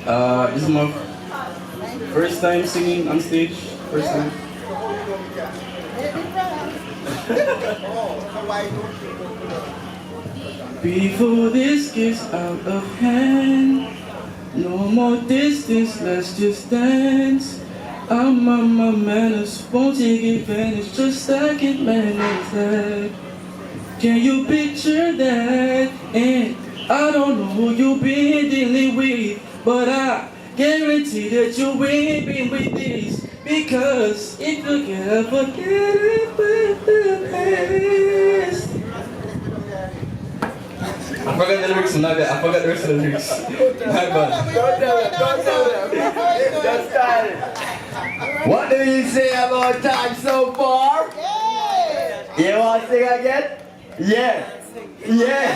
This is my first time singing on stage. First time. Before this gets out of hand, no more distance, let's just dance. I'm on my manners, won't take advantage, just like it managed that. Can you picture that? And I don't know who you've been dealing with, but I guarantee that you ain't been with this. Because if you can ever get it with the past. I forgot the lyrics, I forgot the rest of the lyrics. My bad. Don't tell them. Just start it. What do you say about time so far? Yeah. You want to sing again? Yeah. Yeah.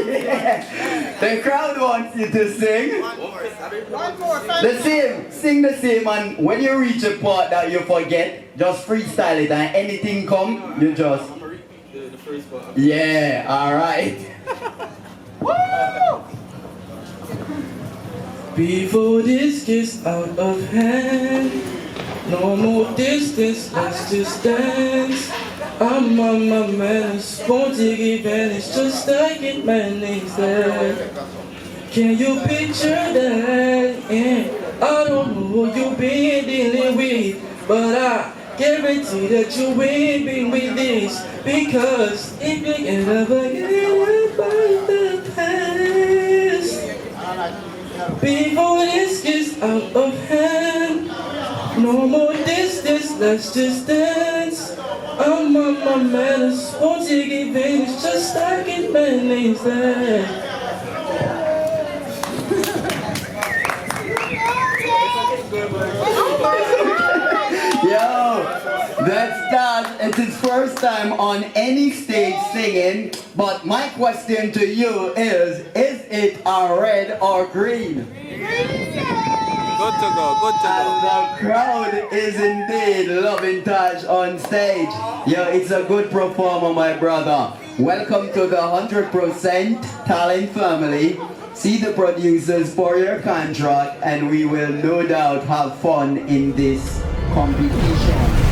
Yeah. The crowd wants you to sing. One more. The same. Sing the same, and when you reach a part that you forget, just freestyle it, and anything come, you just... The first part. Yeah, alright. Woo! Before this gets out of hand, no more distance, let's just dance. I'm on my manners, won't take advantage, just like it managed that. Can you picture that? And I don't know who you've been dealing with, but I guarantee that you ain't been with this. Because if you can ever get about the past, before this gets out of hand, no more distance, let's just dance. I'm on my manners, won't take advantage, just like it managed that. Yo, that Stas, it's his first time on any stage singing, but my question to you is it a red or green? Good to go, good to And go. the crowd is indeed loving Taj on stage. Yo, it's a good performer, my brother. Welcome to the 100% Talent family. See the producers for your contract, and we will no doubt have fun in this competition.